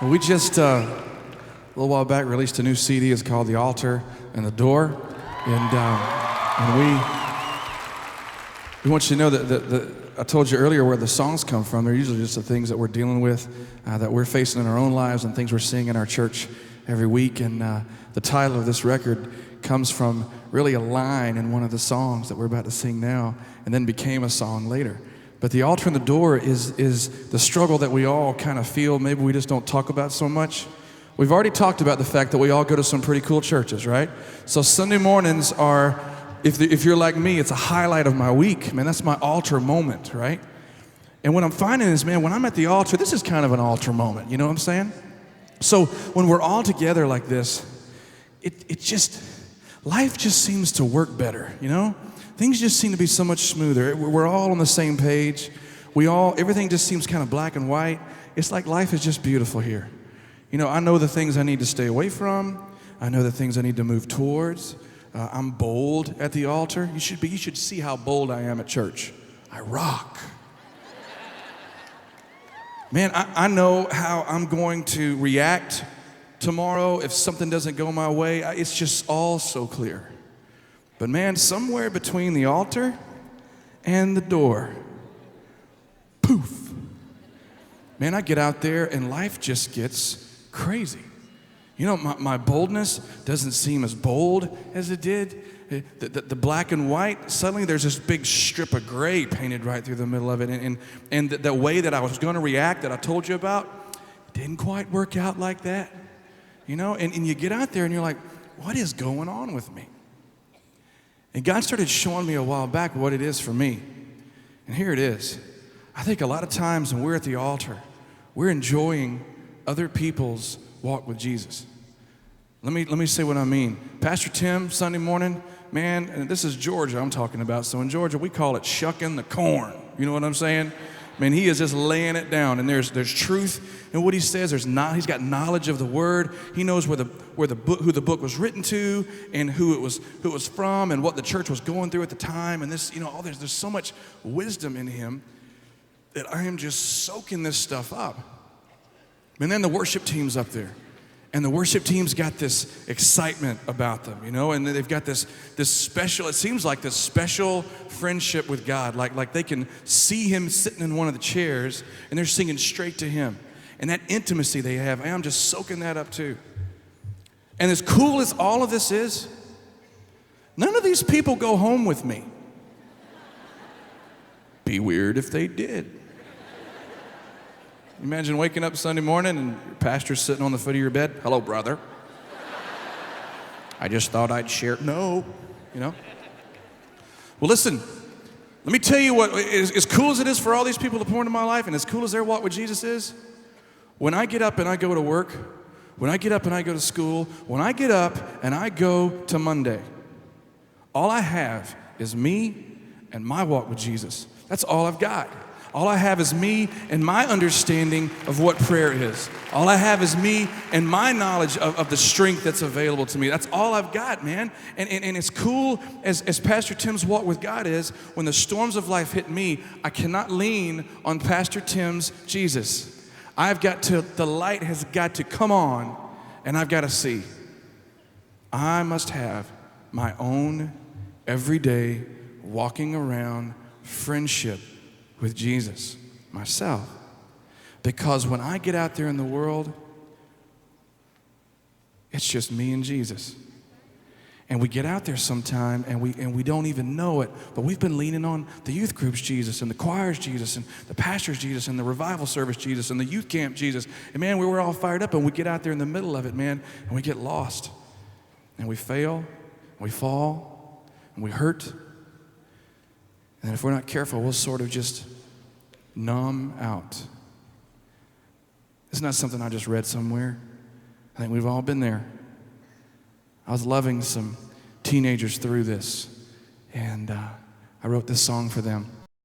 We just, a little while back, released a new CD. It's called The Altar and the Door. And we want you to know that I told you earlier where the songs come from. They're usually just the things that we're dealing with, that we're facing in our own lives and things we're seeing in our church every week. And the title of this record comes from really a line in one of the songs that we're about to sing now, and then became a song later. But the altar and the door is the struggle that we all kind of feel, maybe we just don't talk about so much. We've already talked about the fact that we all go to some pretty cool churches, right? So Sunday mornings are, if you're like me, it's a highlight of my week. Man, that's my altar moment, right? And what I'm finding is, man, when I'm at the altar, this is kind of an altar moment, you know what I'm saying? So when we're all together like this, life just seems to work better, you know? Things just seem to be so much smoother. We're all on the same page. Everything just seems kind of black and white. It's like life is just beautiful here. You know, I know the things I need to stay away from. I know the things I need to move towards. I'm bold at the altar. You should see how bold I am at church. I rock. Man, I know how I'm going to react tomorrow if something doesn't go my way. It's just all so clear. But man, somewhere between the altar and the door, poof. Man, I get out there and life just gets crazy. You know, my boldness doesn't seem as bold as it did. The black and white, suddenly there's this big strip of gray painted right through the middle of it. And the way that I was going to react that I told you about didn't quite work out like that. You know, and you get out there and you're like, what is going on with me? And God started showing me a while back what it is for me. And here it is. I think a lot of times when we're at the altar, we're enjoying other people's walk with Jesus. Let me say what I mean. Pastor Tim, Sunday morning, man, and this is Georgia I'm talking about. So in Georgia, we call it shucking the corn. You know what I'm saying? Man, he is just laying it down, and there's truth in what he says. He's got knowledge of the word. He knows who the book was written to, and who it was from, and what the church was going through at the time. And this, you know, there's so much wisdom in him that I am just soaking this stuff up. And then the worship team's up there. And the worship team's got this excitement about them, you know, and they've got this special, it seems like this special friendship with God, like they can see him sitting in one of the chairs and they're singing straight to him. And that intimacy they have, I'm just soaking that up too. And as cool as all of this is, none of these people go home with me. Be weird if they did. Imagine waking up Sunday morning and your pastor's sitting on the foot of your bed. Hello, brother. I just thought I'd share. No, you know. Well, listen, let me tell you what, as cool as it is for all these people to pour into my life, and as cool as their walk with Jesus is, when I get up and I go to work, when I get up and I go to school, when I get up and I go to Monday, all I have is me and my walk with Jesus. That's all I've got. All I have is me and my understanding of what prayer is. All I have is me and my knowledge of the strength that's available to me. That's all I've got, man. And as cool as Pastor Tim's walk with God is, when the storms of life hit me, I cannot lean on Pastor Tim's Jesus. The light has got to come on, and I've got to see. I must have my own everyday walking around friendship with Jesus myself. Because when I get out there in the world, it's just me and Jesus. And we get out there sometime and we don't even know it, but we've been leaning on the youth group's Jesus and the choir's Jesus and the pastor's Jesus and the revival service Jesus and the youth camp Jesus. And man, we were all fired up, and we get out there in the middle of it, man, and we get lost. And we fail, and we fall, and we hurt. And if we're not careful, we'll sort of just numb out. It's not something I just read somewhere. I think we've all been there. I was loving some teenagers through this, and I wrote this song for them.